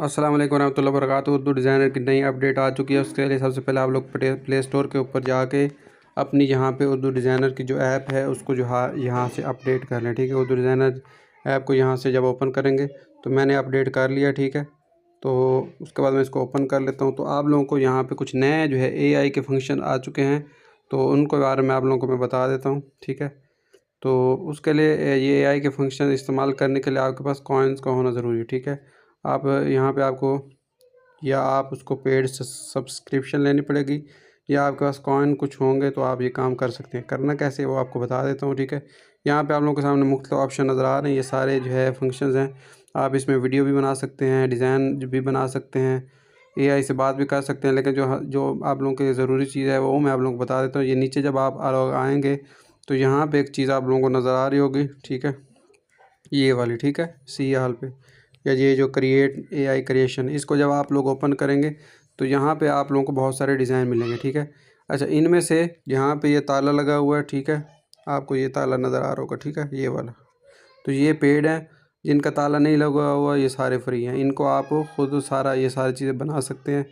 अस्सलाम वालेकुम रहमतुल्लाहि व बरकातुहू। उर्दू डिज़ाइनर की नई अपडेट आ चुकी है। उसके लिए सबसे पहले आप लोग प्ले स्टोर के ऊपर जाके अपनी यहाँ पे उर्दू डिज़ाइनर की जो ऐप है उसको जो यहाँ से अपडेट कर लें। ठीक है, उर्दू डिज़ाइनर ऐप को यहाँ से जब ओपन करेंगे तो मैंने अपडेट कर लिया। ठीक है, तो उसके बाद मैं इसको ओपन कर लेता हूँ। तो आप लोगों को यहाँ पर कुछ नए जो है AI के फंक्शन आ चुके हैं, तो उनको बारे में आप लोगों को मैं बता देता हूँ। ठीक है, तो उसके लिए ये AI के फंक्शन इस्तेमाल करने के लिए आपके पास कॉइन्स का होना ज़रूरी है। ठीक है, आप यहाँ पे आपको या आप उसको पेड सब्सक्रिप्शन लेनी पड़ेगी या आपके पास कॉइन कुछ होंगे तो आप ये काम कर सकते हैं। करना कैसे वो आपको बता देता हूँ। ठीक है, यहाँ पे आप लोगों के सामने मुख्तलिफ ऑप्शन नज़र आ रहे हैं। ये सारे जो है फंक्शंस हैं। आप इसमें वीडियो भी बना सकते हैं, डिज़ाइन भी बना सकते हैं, AI से बात भी कर सकते हैं। लेकिन जो आप लोगों के ज़रूरी चीज़ है वो मैं आप लोगों को बता देता हूँ। ये नीचे जब आप आएँगे तो यहाँ पे एक चीज़ आप लोगों को नज़र आ रही होगी। ठीक है, ये वाली। ठीक है, सी हाल पे या ये जो क्रिएट AI क्रिएशन, इसको जब आप लोग ओपन करेंगे तो यहाँ पे आप लोगों को बहुत सारे डिज़ाइन मिलेंगे। ठीक है, अच्छा, इनमें से यहाँ पे ये ताला लगा हुआ है। ठीक है, आपको ये ताला नज़र आ रहा होगा। ठीक है, ये वाला, तो ये पेड है। जिनका ताला नहीं लगा हुआ ये सारे फ्री हैं। इनको आप खुद सारा ये सारी चीज़ें बना सकते हैं,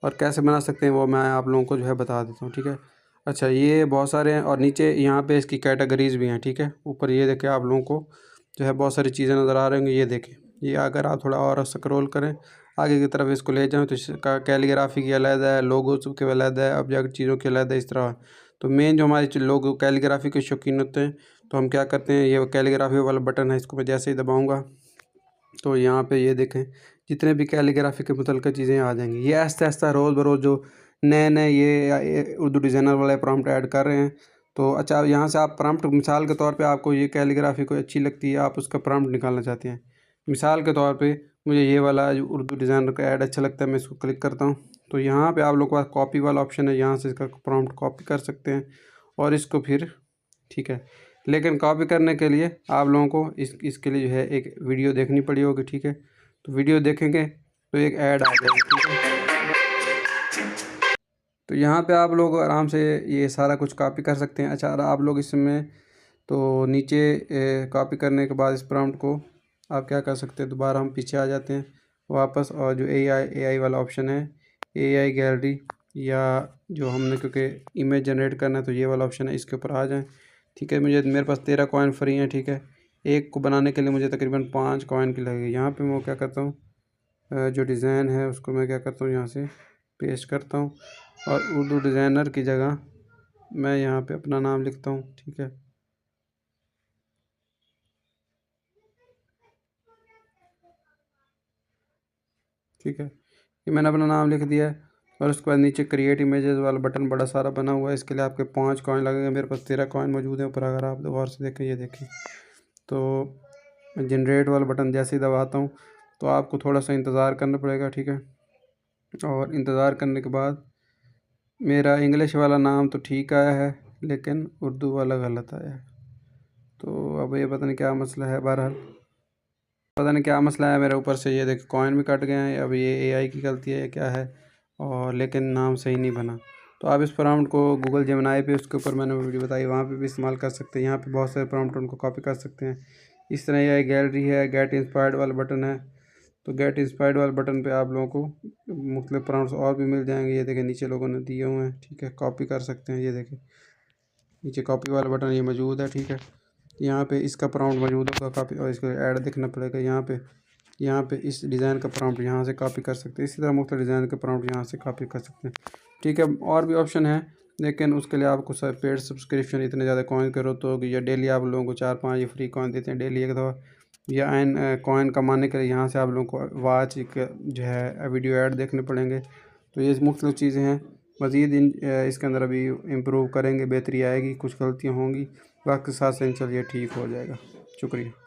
और कैसे बना सकते हैं वो मैं आप लोगों को जो है बता देता हूँ। ठीक है, अच्छा, ये बहुत सारे हैं और नीचे यहाँ पे इसकी कैटेगरीज़ भी हैं। ठीक है, ऊपर ये देखें आप लोगों को जो है बहुत सारी चीज़ें नज़र आ रही होंगी। ये देखें, ये अगर आप थोड़ा और स्क्रॉल करें आगे की तरफ इसको ले जाएं तो इसका कैलीग्राफी की अलग है, लोगोस के अलग है, ऑब्जेक्ट चीज़ों के अलग है, इस तरह। तो मेन जो हमारे लोग कैलीग्राफी के शौकीन होते हैं तो हम क्या करते हैं, ये कैलीग्राफी वाला बटन है, इसको मैं जैसे ही दबाऊँगा तो यहाँ पे ये देखें जितने भी कैलीग्राफी के मुतल्लिक़ चीज़ें आ जाएंगी। ये आहिस्ता आहिस्ता रोज़ बरोज़ जो नए नए ये उर्दू डिज़ाइनर वाले प्रॉम्प्ट ऐड कर रहे हैं। तो अच्छा, यहाँ से आप प्रॉम्प्ट मिसाल के तौर पे आपको ये कैलीग्राफी कोई अच्छी लगती है, आप उसका प्रॉम्प्ट निकालना चाहते हैं। मिसाल के तौर पे मुझे ये वाला जो उर्दू डिज़ाइनर का ऐड अच्छा लगता है, मैं इसको क्लिक करता हूँ। तो यहाँ पे आप लोग के पास कॉपी वाला ऑप्शन है, यहाँ से इसका प्रॉम्प्ट कॉपी कर सकते हैं और इसको फिर, ठीक है, लेकिन कॉपी करने के लिए आप लोगों को इसके लिए जो है एक वीडियो देखनी पड़ी होगी। ठीक है, तो वीडियो देखेंगे तो एक ऐड आ जाएगी। ठीक है, तो यहाँ पे आप लोग आराम से ये सारा कुछ कॉपी कर सकते हैं। अच्छा, आप लोग इसमें तो नीचे कॉपी करने के बाद इस प्रॉम्प्ट को आप क्या कर सकते हैं, दोबारा हम पीछे आ जाते हैं वापस, और जो AI वाला ऑप्शन है, AI गैलरी, या जो हमने क्योंकि इमेज जनरेट करना है तो ये वाला ऑप्शन है, इसके ऊपर आ जाएं। ठीक है, मेरे पास 13 कॉइन फ्री हैं। ठीक है, एक को बनाने के लिए मुझे तकरीबन 5 कॉइन की लगेगी। यहाँ पे मैं क्या करता हूँ, जो डिज़ाइन है उसको मैं क्या करता हूँ, यहाँ से पेस्ट करता हूँ और उर्दू डिज़ाइनर की जगह मैं यहाँ पे अपना नाम लिखता हूँ। ठीक है, ठीक है, ये मैंने अपना नाम लिख दिया है और उसके बाद नीचे क्रिएट इमेजेस वाला बटन बड़ा सारा बना हुआ है। इसके लिए आपके 5 कॉइन लगेंगे। मेरे पास 13 कॉइन मौजूद है ऊपर। अगर आप गौर से देखें, ये देखें, तो जनरेट वाला बटन जैसे ही दबाता हूँ तो आपको थोड़ा सा इंतज़ार करना पड़ेगा। ठीक है, और इंतज़ार करने के बाद मेरा इंग्लिश वाला नाम तो ठीक आया है लेकिन उर्दू वाला गलत आया है। तो अब ये पता नहीं क्या मसला है, बहरहाल पता नहीं क्या मसला है। मेरे ऊपर से ये देखिए कॉइन भी कट गए हैं। अब ये AI की गलती है या क्या है, और लेकिन नाम सही नहीं बना। तो आप इस प्रॉम्प्ट को गूगल जेमिनी पे, उसके ऊपर मैंने वीडियो बताई, वहाँ पे भी इस्तेमाल कर सकते हैं। यहाँ पे बहुत सारे प्रॉम्प्ट उनको कॉपी कर सकते हैं। इस तरह यह गैलरी है, गेट इंस्पायर्ड वाला बटन है। तो गेट इंस्पायर्ड वाले बटन पे आप लोगों को मुख्तलिफ प्रॉम्प्ट्स और भी मिल जाएंगे। ये देखें नीचे लोगों ने दिए हुए हैं। ठीक है, कॉपी कर सकते हैं। ये देखें नीचे कॉपी वाला बटन ये मौजूद है। ठीक है, यहाँ पे इसका प्रॉम्प्ट मौजूद होगा कॉपी, और इसको ऐड देखना पड़ेगा। यहाँ पे इस डिज़ाइन का प्रॉम्प्ट यहाँ से कॉपी कर सकते हैं। इसी तरह मुख्तलिफ डिज़ाइन के प्रॉम्प्ट यहाँ से कॉपी कर सकते हैं। ठीक है, और भी ऑप्शन है लेकिन उसके लिए आपको पेड सब्सक्रिप्शन इतने ज़्यादा कॉइन करो तो, या डेली आप लोगों को 4-5 ये फ्री कॉइन देते हैं डेली एक दफ़ा, या एन कॉइन कमाने के लिए यहाँ से आप लोगों को वाच एक जो है वीडियो ऐड देखने पड़ेंगे। तो ये मुख्तलिफ चीज़ें हैं। मज़ीद इसके अंदर अभी इम्प्रूव करेंगे, बेहतरी आएगी, कुछ गलतियाँ होंगी, वक्त के साथ इंशाल्लाह ये ठीक हो जाएगा। शुक्रिया।